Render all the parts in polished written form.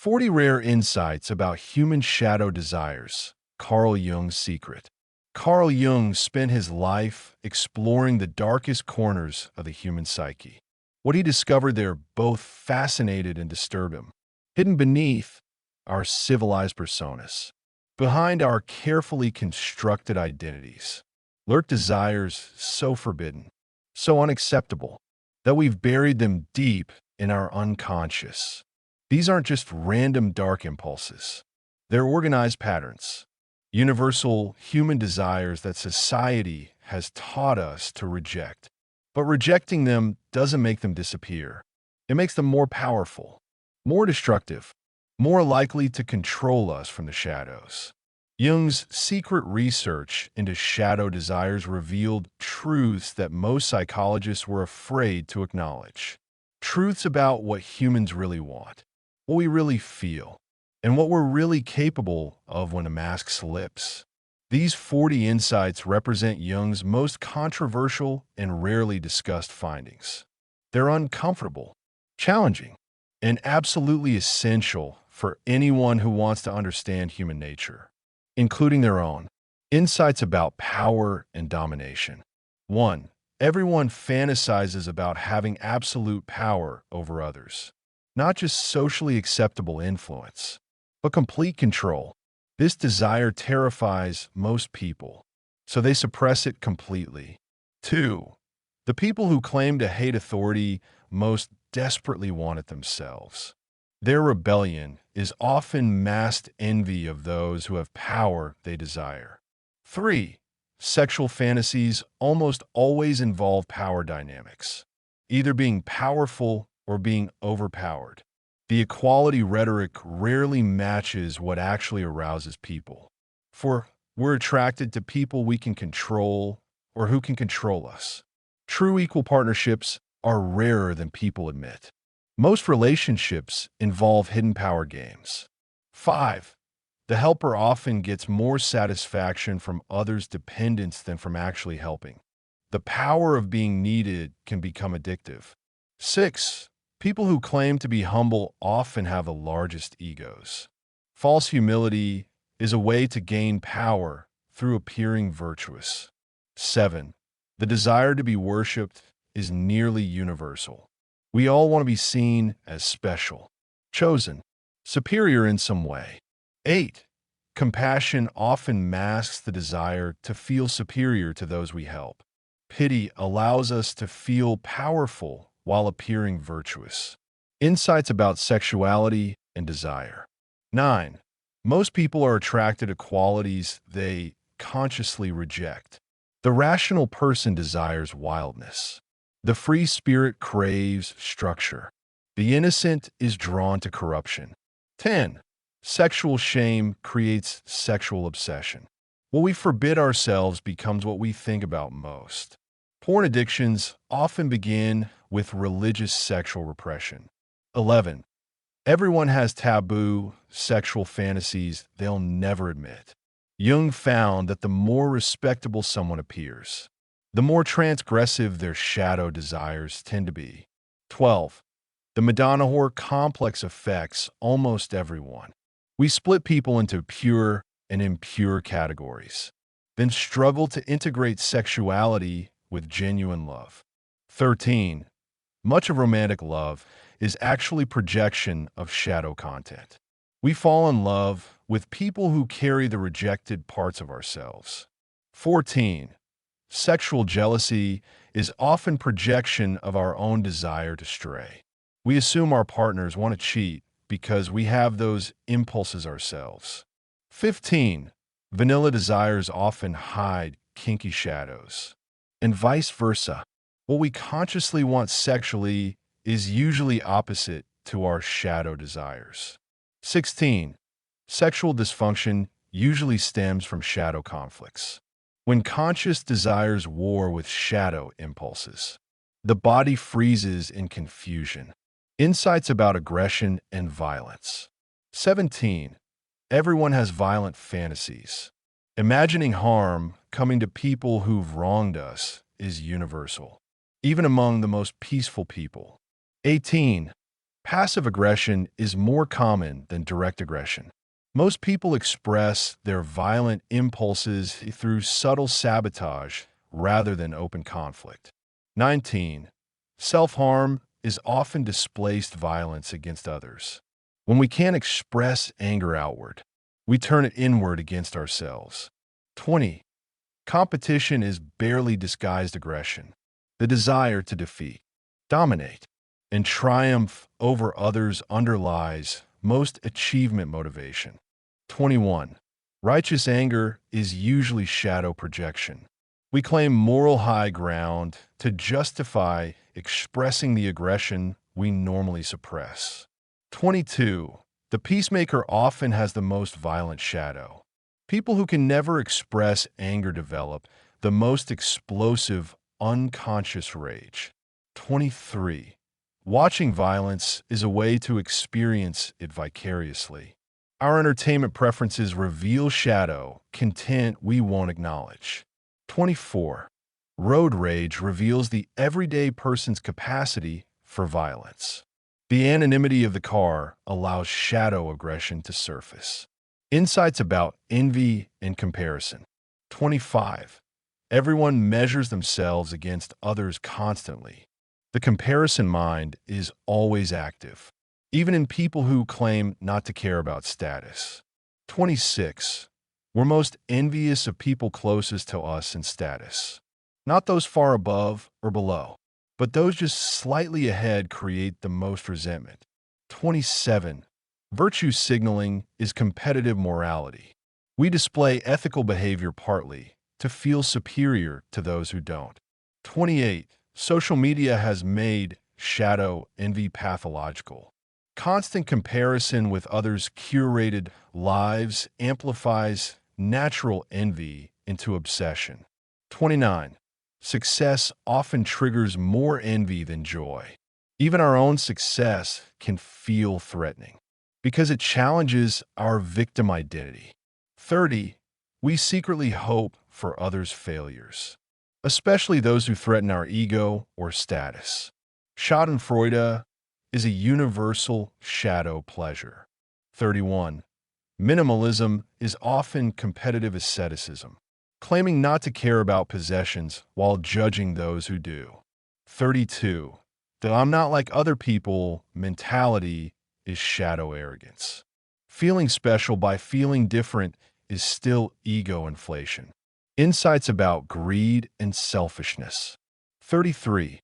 40 Rare Insights About Human Shadow Desires. Carl Jung's Secret. Carl Jung spent his life exploring the darkest corners of the human psyche. What he discovered there both fascinated and disturbed him. Hidden beneath our civilized personas, behind our carefully constructed identities, lurk desires so forbidden, so unacceptable, that we've buried them deep in our unconscious. These aren't just random dark impulses. They're organized patterns, universal human desires that society has taught us to reject. But rejecting them doesn't make them disappear. It makes them more powerful, more destructive, more likely to control us from the shadows. Jung's secret research into shadow desires revealed truths that most psychologists were afraid to acknowledge. Truths about what humans really want, what we really feel, and what we're really capable of when a mask slips. These 40 insights represent Jung's most controversial and rarely discussed findings. They're uncomfortable, challenging, and absolutely essential for anyone who wants to understand human nature, including their own. Insights about power and domination. 1. Everyone fantasizes about having absolute power over others. Not just socially acceptable influence, but complete control. This desire terrifies most people, so they suppress it completely. 2. The people who claim to hate authority most desperately want it themselves. Their rebellion is often masked envy of those who have power they desire. 3. Sexual fantasies almost always involve power dynamics, either being powerful or being overpowered. The equality rhetoric rarely matches what actually arouses people. For we're attracted to people we can control or who can control us. True equal partnerships are rarer than people admit. Most relationships involve hidden power games. 5. The helper often gets more satisfaction from others' dependence than from actually helping. The power of being needed can become addictive. 6. People who claim to be humble often have the largest egos. False humility is a way to gain power through appearing virtuous. 7. The desire to be worshipped is nearly universal. We all want to be seen as special, chosen, superior in some way. 8. Compassion often masks the desire to feel superior to those we help. Pity allows us to feel powerful while appearing virtuous. Insights about sexuality and desire. 9. Most people are attracted to qualities they consciously reject. The rational person desires wildness. The free spirit craves structure. The innocent is drawn to corruption. 10. Sexual shame creates sexual obsession. What we forbid ourselves becomes what we think about most. Porn addictions often begin with religious sexual repression. 11. Everyone has taboo sexual fantasies they'll never admit. Jung found that the more respectable someone appears, the more transgressive their shadow desires tend to be. 12. The Madonna whore complex affects almost everyone. We split people into pure and impure categories, then struggle to integrate sexuality with genuine love. 13. Much of romantic love is actually projection of shadow content. We fall in love with people who carry the rejected parts of ourselves. 14. Sexual jealousy is often projection of our own desire to stray. We assume our partners want to cheat because we have those impulses ourselves. 15. Vanilla desires often hide kinky shadows, and vice versa. What we consciously want sexually is usually opposite to our shadow desires. 16. Sexual dysfunction usually stems from shadow conflicts. When conscious desires war with shadow impulses, the body freezes in confusion. Insights about aggression and violence. 17. Everyone has violent fantasies. Imagining harm coming to people who've wronged us is universal, even among the most peaceful people. 18. Passive aggression is more common than direct aggression. Most people express their violent impulses through subtle sabotage rather than open conflict. 19. Self-harm is often displaced violence against others. When we can't express anger outward, we turn it inward against ourselves. 20. Competition is barely disguised aggression. The desire to defeat, dominate, and triumph over others underlies most achievement motivation. 21. Righteous anger is usually shadow projection. We claim moral high ground to justify expressing the aggression we normally suppress. 22. The peacemaker often has the most violent shadow. People who can never express anger develop the most explosive, unconscious rage. 23. Watching violence is a way to experience it vicariously. Our entertainment preferences reveal shadow content we won't acknowledge. 24. Road rage reveals the everyday person's capacity for violence. The anonymity of the car allows shadow aggression to surface. Insights about envy and comparison. 25. Everyone measures themselves against others constantly. The comparison mind is always active, even in people who claim not to care about status. 26. We're most envious of people closest to us in status. Not those far above or below, but those just slightly ahead create the most resentment. 27. Virtue signaling is competitive morality. We display ethical behavior partly to feel superior to those who don't. 28. Social media has made shadow envy pathological. Constant comparison with others' curated lives amplifies natural envy into obsession. 29. Success often triggers more envy than joy. Even our own success can feel threatening because it challenges our victim identity. 30. We secretly hope for others' failures, especially those who threaten our ego or status. Schadenfreude is a universal shadow pleasure. 31. Minimalism is often competitive asceticism, claiming not to care about possessions while judging those who do. 32. The I'm not like other people mentality is shadow arrogance. Feeling special by feeling different is still ego inflation. Insights about greed and selfishness. 33.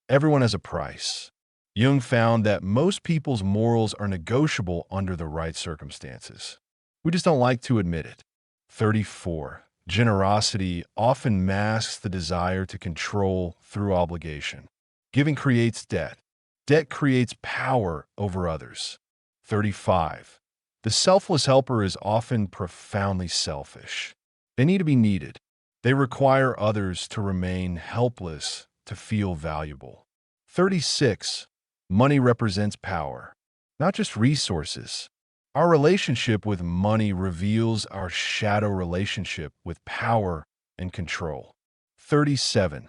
Everyone has a price. Jung found that most people's morals are negotiable under the right circumstances. We just don't like to admit it. 34. Generosity often masks the desire to control through obligation. Giving creates debt. Debt creates power over others. 35. The selfless helper is often profoundly selfish. They need to be needed. They require others to remain helpless to feel valuable. 36. Money represents power, not just resources. Our relationship with money reveals our shadow relationship with power and control. 37.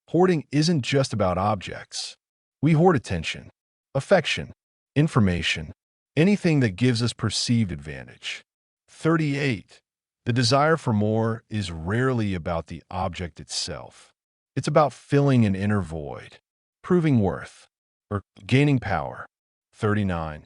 Hoarding isn't just about objects. We hoard attention, affection, information, anything that gives us perceived advantage. 38. The desire for more is rarely about the object itself. It's about filling an inner void, proving worth, or gaining power. 39.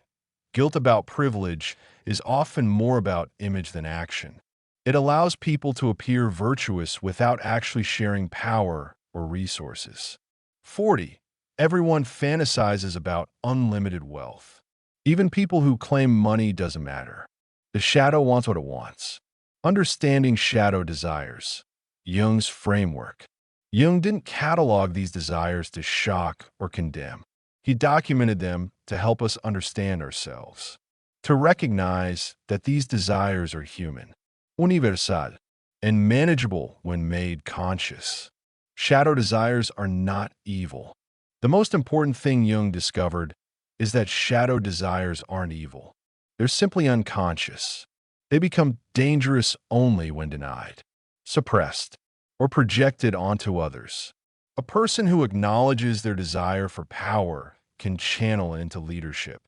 Guilt about privilege is often more about image than action. It allows people to appear virtuous without actually sharing power or resources. 40. Everyone fantasizes about unlimited wealth. Even people who claim money doesn't matter. The shadow wants what it wants. Understanding shadow desires. Jung's framework. Jung didn't catalog these desires to shock or condemn. He documented them to help us understand ourselves, to recognize that these desires are human, universal, and manageable when made conscious. Shadow desires are not evil. The most important thing Jung discovered is that shadow desires aren't evil. They're simply unconscious. They become dangerous only when denied, suppressed, or projected onto others. A person who acknowledges their desire for power can channel into leadership,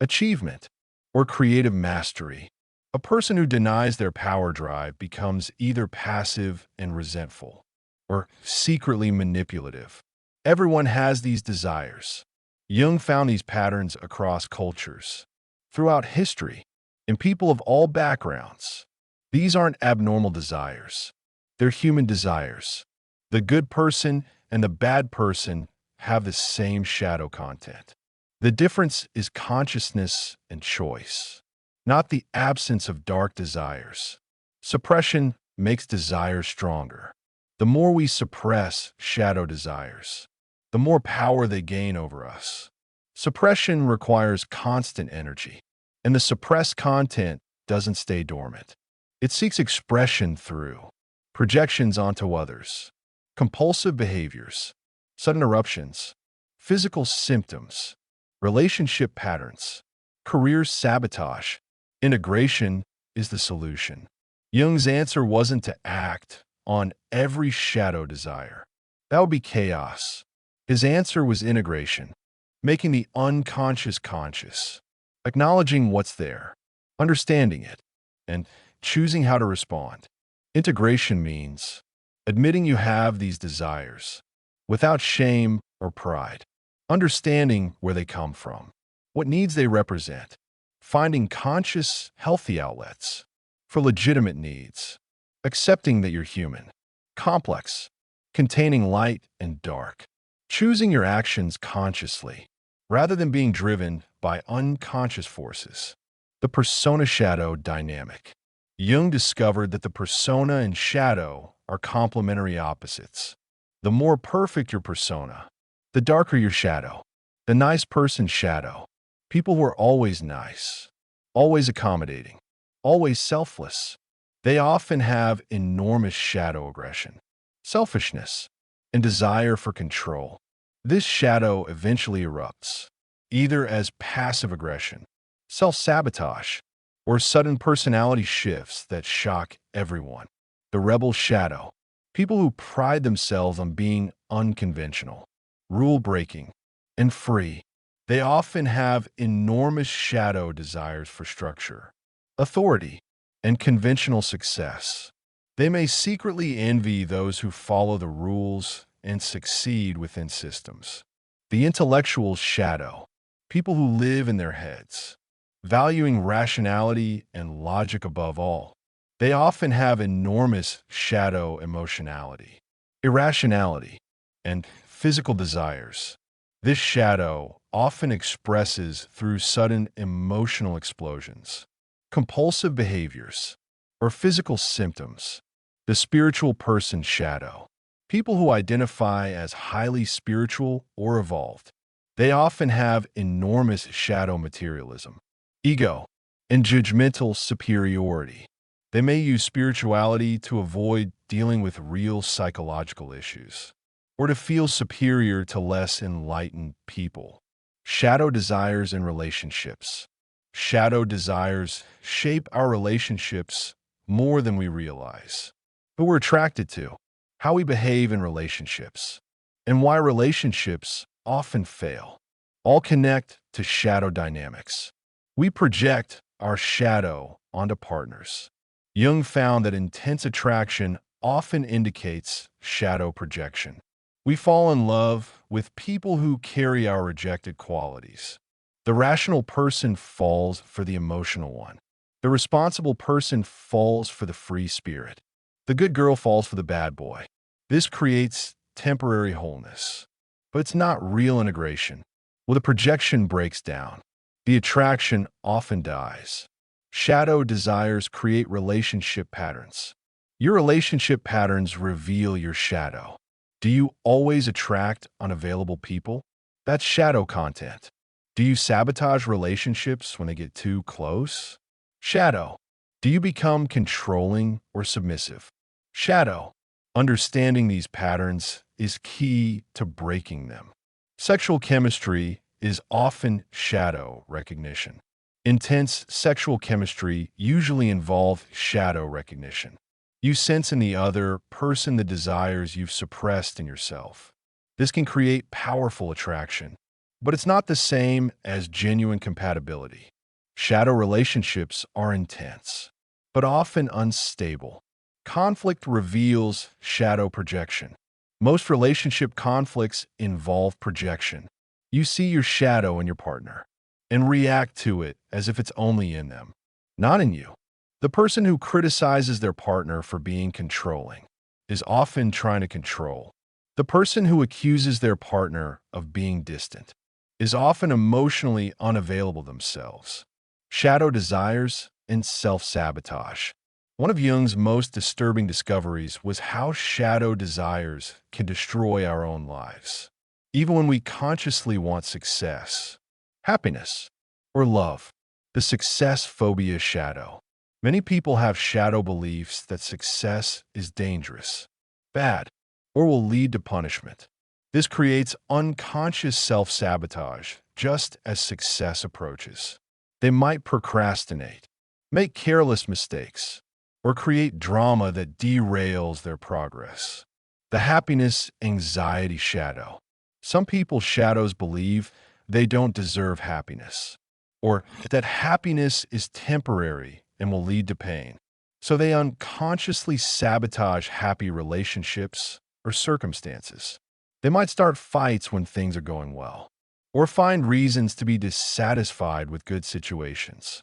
achievement, or creative mastery. A person who denies their power drive becomes either passive and resentful or secretly manipulative. Everyone has these desires. Jung found these patterns across cultures, throughout history, in people of all backgrounds. These aren't abnormal desires. They're human desires. The good person and the bad person have the same shadow content. The difference is consciousness and choice, not the absence of dark desires. Suppression makes desires stronger. The more we suppress shadow desires, the more power they gain over us. Suppression requires constant energy, and the suppressed content doesn't stay dormant. It seeks expression through projections onto others, compulsive behaviors, sudden eruptions, physical symptoms, relationship patterns, career sabotage. Integration is the solution. Jung's answer wasn't to act on every shadow desire. That would be chaos. His answer was integration, making the unconscious conscious, acknowledging what's there, understanding it, and choosing how to respond. Integration means admitting you have these desires without shame or pride, understanding where they come from, what needs they represent, finding conscious, healthy outlets for legitimate needs, accepting that you're human, complex, containing light and dark, choosing your actions consciously rather than being driven by unconscious forces. The persona-shadow dynamic. Jung discovered that the persona and shadow are complementary opposites. The more perfect your persona, the darker your shadow. The nice person's shadow. People who are always nice, always accommodating, always selfless. They often have enormous shadow aggression, selfishness, and desire for control. This shadow eventually erupts, either as passive aggression, self-sabotage, or sudden personality shifts that shock everyone. The rebel shadow. People who pride themselves on being unconventional, rule-breaking, and free. They often have enormous shadow desires for structure, authority, and conventional success. They may secretly envy those who follow the rules and succeed within systems. The intellectual shadow. People who live in their heads, valuing rationality and logic above all. They often have enormous shadow emotionality, irrationality, and physical desires. This shadow often expresses through sudden emotional explosions, compulsive behaviors, or physical symptoms. The spiritual person shadow. People who identify as highly spiritual or evolved. They often have enormous shadow materialism, ego, and judgmental superiority. They may use spirituality to avoid dealing with real psychological issues, or to feel superior to less enlightened people. Shadow desires in relationships. Shadow desires shape our relationships more than we realize. Who we're attracted to, how we behave in relationships, and why relationships often fail. All connect to shadow dynamics. We project our shadow onto partners. Jung found that intense attraction often indicates shadow projection. We fall in love with people who carry our rejected qualities. The rational person falls for the emotional one. The responsible person falls for the free spirit. The good girl falls for the bad boy. This creates temporary wholeness, but it's not real integration. When the projection breaks down, the attraction often dies. Shadow desires create relationship patterns. Your relationship patterns reveal your shadow. Do you always attract unavailable people? That's shadow content. Do you sabotage relationships when they get too close? Shadow. Do you become controlling or submissive? Shadow. Understanding these patterns is key to breaking them. Sexual chemistry is often shadow recognition. Intense sexual chemistry usually involves shadow recognition. You sense in the other person the desires you've suppressed in yourself. This can create powerful attraction. but it's not the same as genuine compatibility. Shadow relationships are intense, but often unstable. Conflict reveals shadow projection. Most relationship conflicts involve projection. You see your shadow in your partner and react to it as if it's only in them, not in you. The person who criticizes their partner for being controlling is often trying to control. The person who accuses their partner of being distant is often emotionally unavailable themselves. Shadow desires and self-sabotage. One of Jung's most disturbing discoveries was how shadow desires can destroy our own lives. Even when we consciously want success, happiness, or love, the success phobia shadow. Many people have shadow beliefs that success is dangerous, bad, or will lead to punishment. This creates unconscious self-sabotage just as success approaches. They might procrastinate, make careless mistakes, or create drama that derails their progress. The happiness anxiety shadow. Some people's shadows believe they don't deserve happiness, or that happiness is temporary and will lead to pain. So they unconsciously sabotage happy relationships or circumstances. They might start fights when things are going well, or find reasons to be dissatisfied with good situations.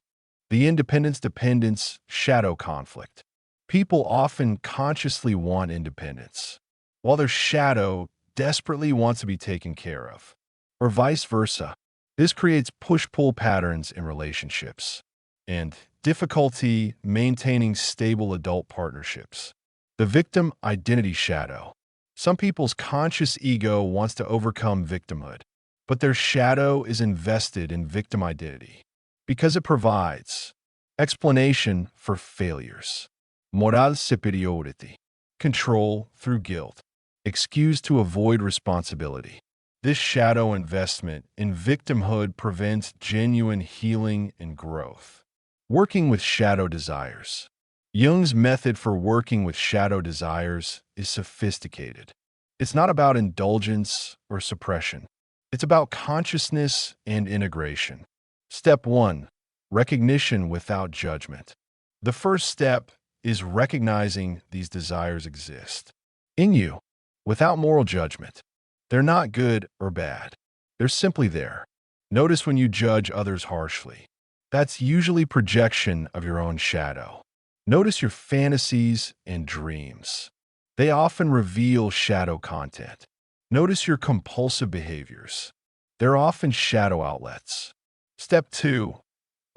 The independence-dependence shadow conflict. People often consciously want independence, while their shadow desperately wants to be taken care of, or vice versa. This creates push-pull patterns in relationships and difficulty maintaining stable adult partnerships. The victim identity shadow. Some people's conscious ego wants to overcome victimhood, but their shadow is invested in victim identity because it provides explanation for failures, moral superiority, control through guilt, excuse to avoid responsibility. This shadow investment in victimhood prevents genuine healing and growth. Working with shadow desires. Jung's method for working with shadow desires is sophisticated. It's not about indulgence or suppression. It's about consciousness and integration. Step 1. Recognition without judgment. The first step is recognizing these desires exist in you without moral judgment. They're not good or bad. They're simply there. Notice when you judge others harshly. That's usually projection of your own shadow. Notice your fantasies and dreams. They often reveal shadow content. Notice your compulsive behaviors. They're often shadow outlets. Step 2.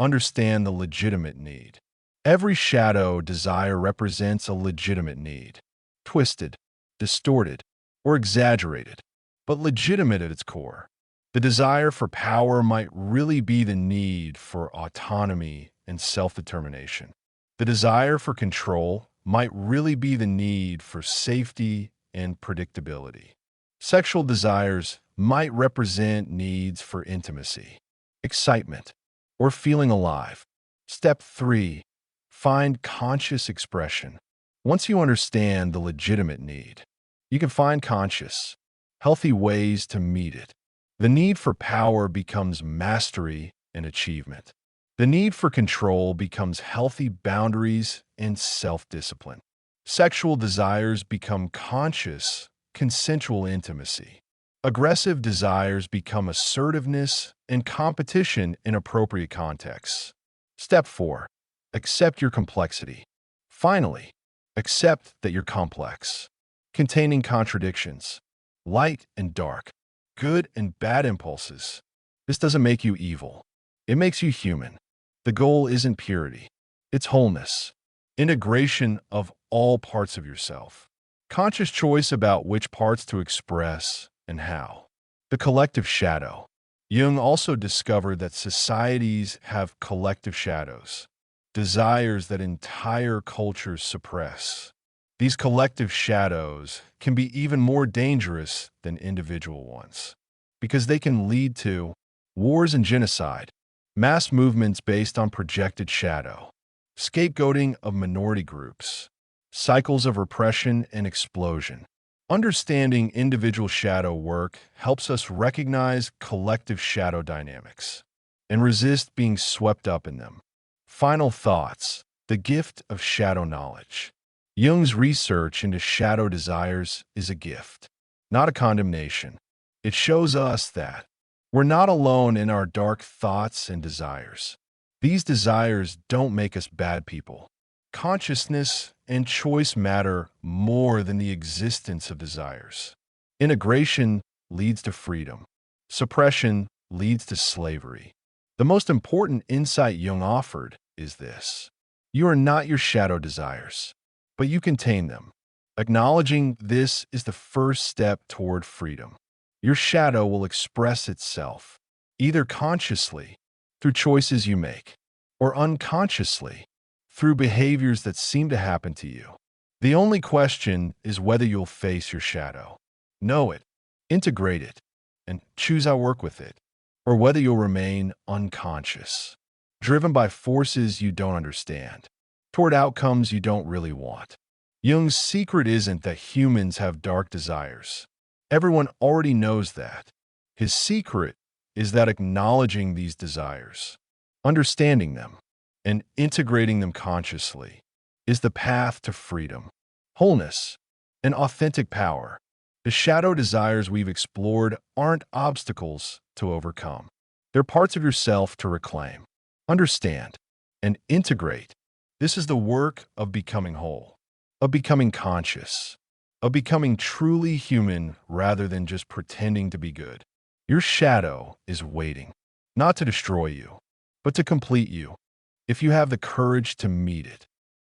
Understand the legitimate need. Every shadow desire represents a legitimate need. Twisted, distorted, or exaggerated, but legitimate at its core. The desire for power might really be the need for autonomy and self-determination. The desire for control might really be the need for safety and predictability. Sexual desires might represent needs for intimacy, excitement, or feeling alive. Step 3. Find conscious expression. Once you understand the legitimate need, you can find conscious, healthy ways to meet it. The need for power becomes mastery and achievement. The need for control becomes healthy boundaries and self-discipline. Sexual desires become conscious, consensual intimacy. Aggressive desires become assertiveness and competition in appropriate contexts. Step 4. Accept your complexity. Finally, accept that you're complex, containing contradictions, light and dark, good and bad impulses. This doesn't make you evil. It makes you human. The goal isn't purity. It's wholeness, integration of all parts of yourself, conscious choice about which parts to express and how. The collective shadow. Jung also discovered that societies have collective shadows, desires that entire cultures suppress. These collective shadows can be even more dangerous than individual ones because they can lead to wars and genocide, mass movements based on projected shadow, scapegoating of minority groups, cycles of repression and explosion. Understanding individual shadow work helps us recognize collective shadow dynamics and resist being swept up in them. Final thoughts: the gift of shadow knowledge. Jung's research into shadow desires is a gift, not a condemnation. It shows us that we're not alone in our dark thoughts and desires. These desires don't make us bad people. Consciousness and choice matter more than the existence of desires. Integration leads to freedom. Suppression leads to slavery. The most important insight Jung offered is this: you are not your shadow desires, but you contain them. Acknowledging this is the first step toward freedom. Your shadow will express itself, either consciously, through choices you make, or unconsciously, through behaviors that seem to happen to you. The only question is whether you'll face your shadow, know it, integrate it, and choose how to work with it, or whether you'll remain unconscious, driven by forces you don't understand, toward outcomes you don't really want. Jung's secret isn't that humans have dark desires. Everyone already knows that. His secret is that acknowledging these desires, understanding them, and integrating them consciously is the path to freedom, wholeness, and authentic power. The shadow desires we've explored aren't obstacles to overcome. They're parts of yourself to reclaim, understand, and integrate. This is the work of becoming whole, of becoming conscious, of becoming truly human rather than just pretending to be good. Your shadow is waiting, not to destroy you, but to complete you, if you have the courage to meet it.